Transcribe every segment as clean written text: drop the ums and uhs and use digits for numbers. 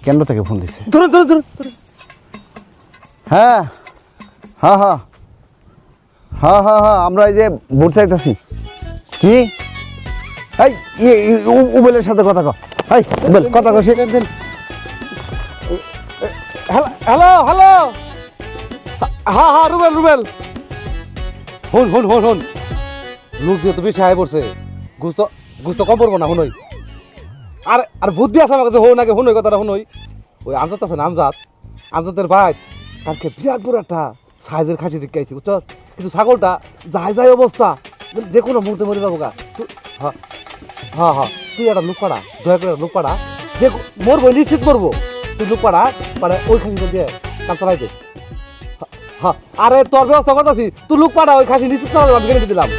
কেন্দ্র থেকে ফোন দিছে। ধরুন ধরুন ধরুন। হ্যাঁ হ্যাঁ হ্যাঁ হ্যাঁ হ্যাঁ হ্যাঁ আমরা এই যে ভোট চাইতেছি। কি এই উবেলের সাথে কথা কও। এই উবেল কথা কছি। হ্যালো হ্যালো, হ্যাঁ হ্যাঁ রুবেল রুবেল, হন হন হন হন, লোক যেহেতু বেশি আয় পড়ছে, গুস্ত কম পড়বো না হুনই। আর আর বুদ্ধি আছে আমার কাছে, হো নাকি হুনই কথাটা হুনই। ওই আমজাদ আছে না, আমজাদের ভাই কালকে বিরাট বড় একটা সাইজের খাসি দিকে আইছি বুঝছ, কিন্তু ছাগলটা যাই যাই অবস্থা, যে কোনো মুহূর্তে মরে যাবো গা। হ্যাঁ হ্যাঁ হ্যাঁ, তুই একটা লোক পাড়া, দয়া করে লোক পাড়া, যে মরবো নিশ্চিত মরবো, তুই লোক পাড়া মানে ওই খাসিটা দিয়ে কাম চালাই দে। হ্যাঁ আরে তোর ব্যবস্থা করতেছি, তুই লোক পাড়া, ওই খাসি নিশ্চিত চালাবো, আমি কেটে দিলাম।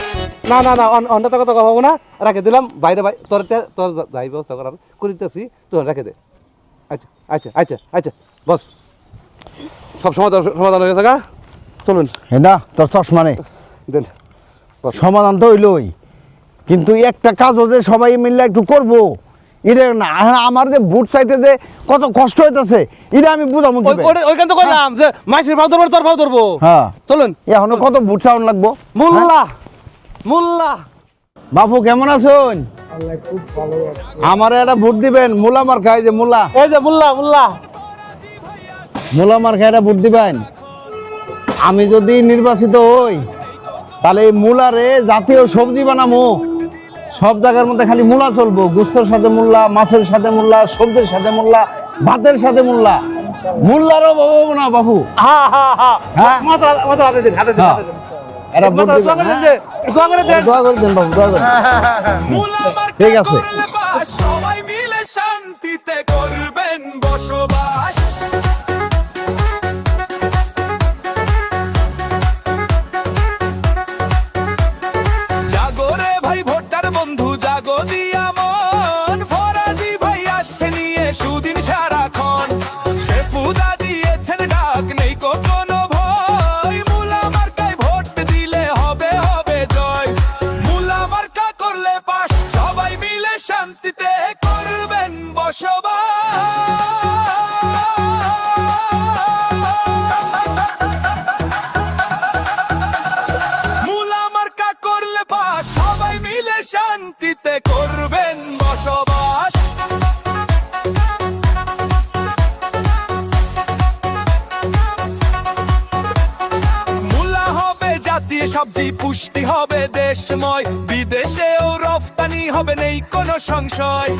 না না না, অন্যটা কথা ভাবো না, রেখে দিলাম বাইরে ভাই, তোর যাই ব্যবস্থা করার করে দিতেছি, তুই রেখে দে। আচ্ছা আচ্ছা আচ্ছা আচ্ছা বস, সব সমাধান হয়ে গেছে গা, চলুন। না তোর চশমা নেই, দেন সমাধান তো হইলই, কিন্তু একটা কাজও যে সবাই মিললে একটু করবো, এটা না। আমার যে বুট চাইতে যে কত কষ্ট হইতেছে, এটা আমি বুঝাবো। ওইখান তো করলাম যে মাসির ভাও ধরবো, তোর ভাও ধরবো। হ্যাঁ চলুন, এখনো কত বুট চাউন লাগবো। মোল্লা মোল্লা বাবু কেমন আছেন? আমার একটা ভোট দিবেন, মুলা মার খাই যে মুলা, এই যে মোল্লা মোল্লা মুলা মার খাই একটা ভোট দিবেন। আমি যদি নির্বাচিত হই, তাহলে এই মুলারে জাতীয় সবজি বানাবো। সব জায়গার মধ্যে খালি মূলা চলবো, গোস্তর সাথে মোল্লা, মাছের সাথে মোল্লা, সবজির সাথে মোল্লা, ভাতের সাথে মোল্লা। মোল্লারও বাবু না বাবু। হ্যাঁ হ্যাঁ হ্যাঁ, হ্যাঁ মাথা হাতে দিন, হাতে দিন, হাতে দিন। এরা ভোট মাথা দিবেন, দোয়া করে হ্যাঁ? দেন, দোয়া করে দেন। দোয়া করে দেন বাবু, দোয়া করে দেন। ঠিক আছে। সবাই মিলে শান্তিতে করবেন বসবাস। জাগরে ভাই ভোটার বন্ধু, জাগো দিয়া মন, ফরাজি ভাই আসছে নিয়ে সুদিন সারাক্ষণ, সে ফুদা দিয়েছেন ডাক, নেই কোনো ভয়, মুলা মার্কায় ভোট দিলে হবে হবে জয়, মুলা মার্কা করলে পাস, সবাই মিলে শান্তিতে করবেন বসবাস। মুলা মার্কা করলে পাস, সবাই মিলে শান্তিতে করবেন বসবাস। মুলা হবে জাতীয় সবজি, পুষ্টি হবে দেশময়, বিদেশেও রফতানি হবে, নেই কোনো সংশয়।